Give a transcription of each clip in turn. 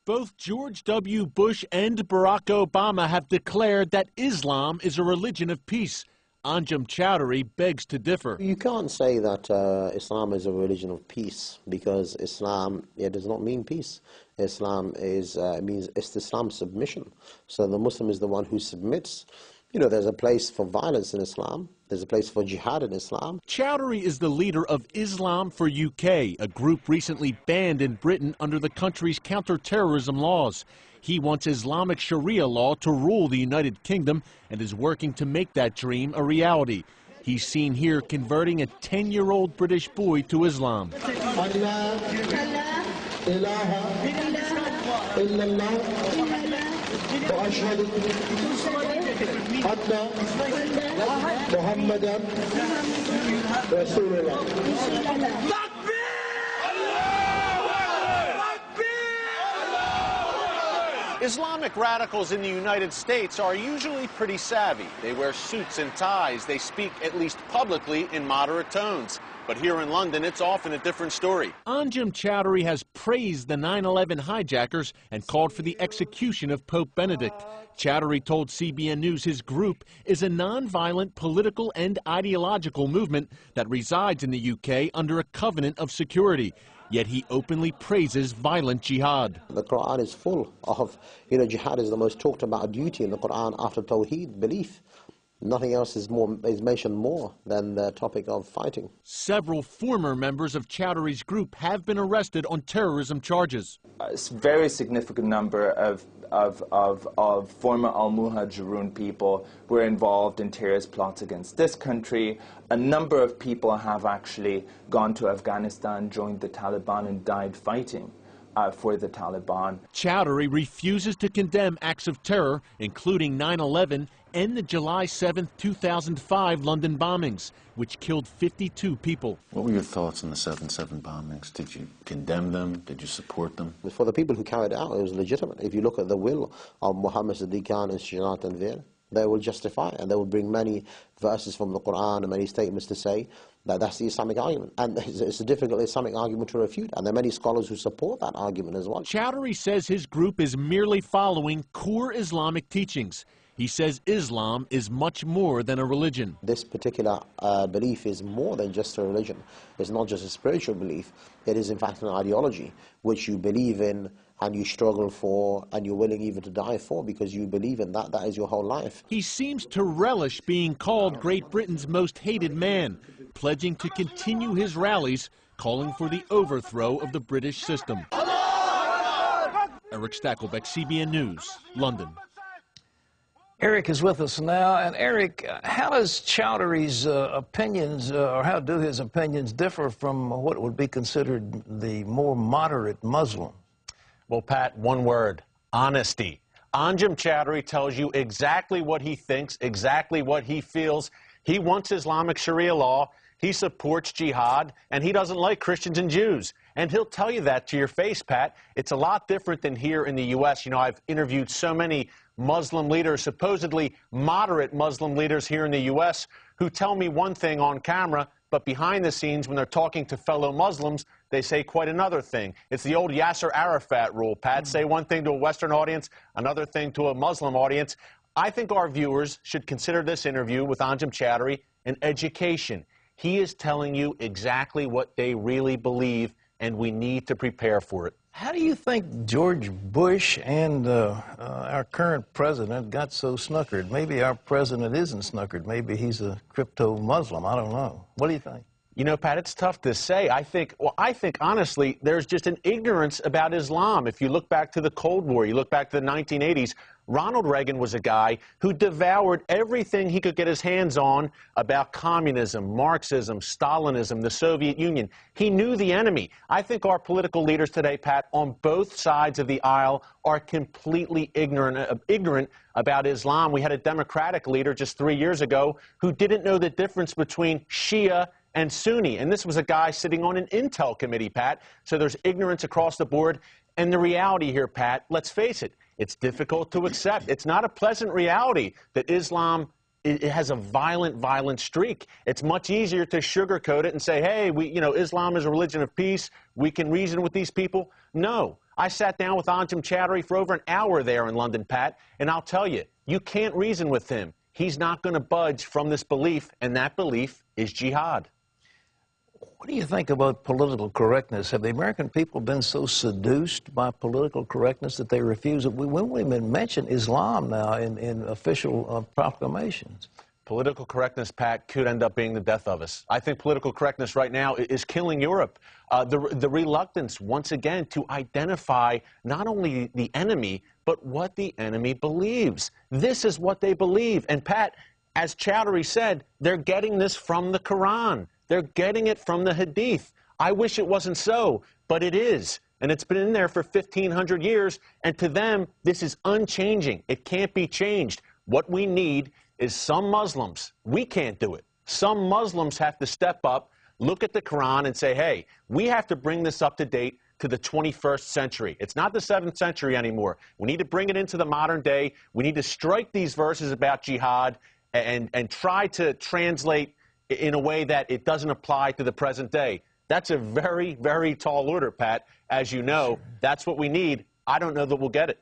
Both George W. Bush and Barack Obama have declared that Islam is a religion of peace. Anjem Choudary begs to differ. You can't say that Islam is a religion of peace, because Islam, it does not mean peace. Islam means Islam submission. So the Muslim is the one who submits. You know, there's a place for violence in Islam. There's a place for jihad in Islam. Choudary is the leader of Islam for UK, a group recently banned in Britain under the country's counter-terrorism laws. He wants Islamic Sharia law to rule the United Kingdom and is working to make that dream a reality. He's seen here converting a 10-year-old British boy to Islam. Islamic radicals in the United States are usually pretty savvy. They wear suits and ties. They speak, at least publicly, in moderate tones. But here in London, it's often a different story. Anjem Choudary has praised the 9/11 hijackers and called for the execution of Pope Benedict. Choudary told CBN News his group is a nonviolent political and ideological movement that resides in the UK under a covenant of security. Yet he openly praises violent jihad. The Quran is full of, jihad is the most talked about duty in the Quran after Tawheed, belief. Nothing else is mentioned more than the topic of fighting. Several former members of Chowdary's group have been arrested on terrorism charges. A very significant number of former al-Muhajirun people were involved in terrorist plots against this country. A number of people have actually gone to Afghanistan, joined the Taliban, and died fighting for the Taliban. Choudary refuses to condemn acts of terror, including 9/11 and the July 7, 2005 London bombings, which killed 52 people. What were your thoughts on the 7/7 bombings? Did you condemn them? Did you support them? For the people who carried it out, it was legitimate. If you look at the will of Muhammad Siddiq Khan and Shijat Tanvir, they will justify it, and they will bring many verses from the Quran and many statements to say that that's the Islamic argument. And it's a difficult Islamic argument to refute, and there are many scholars who support that argument as well. Choudary says his group is merely following core Islamic teachings. He says Islam is much more than a religion. This particular belief is more than just a religion. It's not just a spiritual belief. It is, in fact, an ideology which you believe in and you struggle for and you're willing even to die for because you believe in that. That is your whole life. He seems to relish being called Great Britain's most hated man, pledging to continue his rallies, calling for the overthrow of the British system. Eric Stakelbeck, CBN News, London. Eric is with us now. And Eric, how does Chowdary's opinions, or how do his opinions differ from what would be considered the more moderate Muslim? Well, Pat, one word: honesty. Anjem Choudary tells you exactly what he thinks, exactly what he feels. He wants Islamic Sharia law. He supports jihad, and he doesn't like Christians and Jews. And he'll tell you that to your face, Pat. It's a lot different than here in the U.S. You know, I've interviewed so many Muslim leaders, supposedly moderate Muslim leaders here in the U.S., who tell me one thing on camera, but behind the scenes, when they're talking to fellow Muslims, they say quite another thing. It's the old Yasser Arafat rule, Pat. Say one thing to a Western audience, another thing to a Muslim audience. I think our viewers should consider this interview with Anjem Choudary an education. He is telling you exactly what they really believe, and we need to prepare for it. How do you think George Bush and our current president got so snookered? Maybe our president isn't snookered. Maybe he's a crypto-Muslim. I don't know. What do you think? You know, Pat, it's tough to say. I think honestly, there's just an ignorance about Islam. If you look back to the Cold War, you look back to the 1980s, Ronald Reagan was a guy who devoured everything he could get his hands on about communism, Marxism, Stalinism, the Soviet Union. He knew the enemy. I think our political leaders today, Pat, on both sides of the aisle are completely ignorant about Islam. We had a Democratic leader just 3 years ago who didn't know the difference between Shia and Sunni. And this was a guy sitting on an Intel committee, Pat. So there's ignorance across the board. And the reality here, Pat, let's face it, it's difficult to accept. It's not a pleasant reality that Islam it has a violent streak. It's much easier to sugarcoat it and say, hey, Islam is a religion of peace. We can reason with these people. No. I sat down with Anjem Choudary for over an hour there in London, Pat, and I'll tell you, you can't reason with him. He's not going to budge from this belief, and that belief is jihad. What do you think about political correctness? Have the American people been so seduced by political correctness that they refuse it? We won't even mention Islam now in official proclamations. Political correctness, Pat, could end up being the death of us. I think political correctness right now is killing Europe. The reluctance, once again, to identify not only the enemy, but what the enemy believes. This is what they believe. And, Pat, as Choudary said, they're getting this from the Quran. They're getting it from the Hadith. I wish it wasn't so, but it is. And it's been in there for 1,500 years, and to them, this is unchanging. It can't be changed. What we need is some Muslims. We can't do it. Some Muslims have to step up, look at the Quran, and say, hey, we have to bring this up to date to the 21st century. It's not the 7th century anymore. We need to bring it into the modern day. We need to strike these verses about jihad and try to translate in a way that it doesn't apply to the present day. That's a very, very tall order, Pat. As you know, that's what we need. I don't know that we'll get it.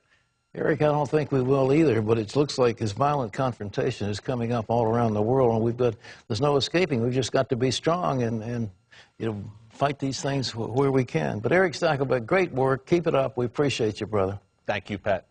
Eric, I don't think we will either, but it looks like this violent confrontation is coming up all around the world, and there's no escaping. We've just got to be strong and fight these things where we can. But Eric Stakelbeck, great work. Keep it up. We appreciate you, brother. Thank you, Pat.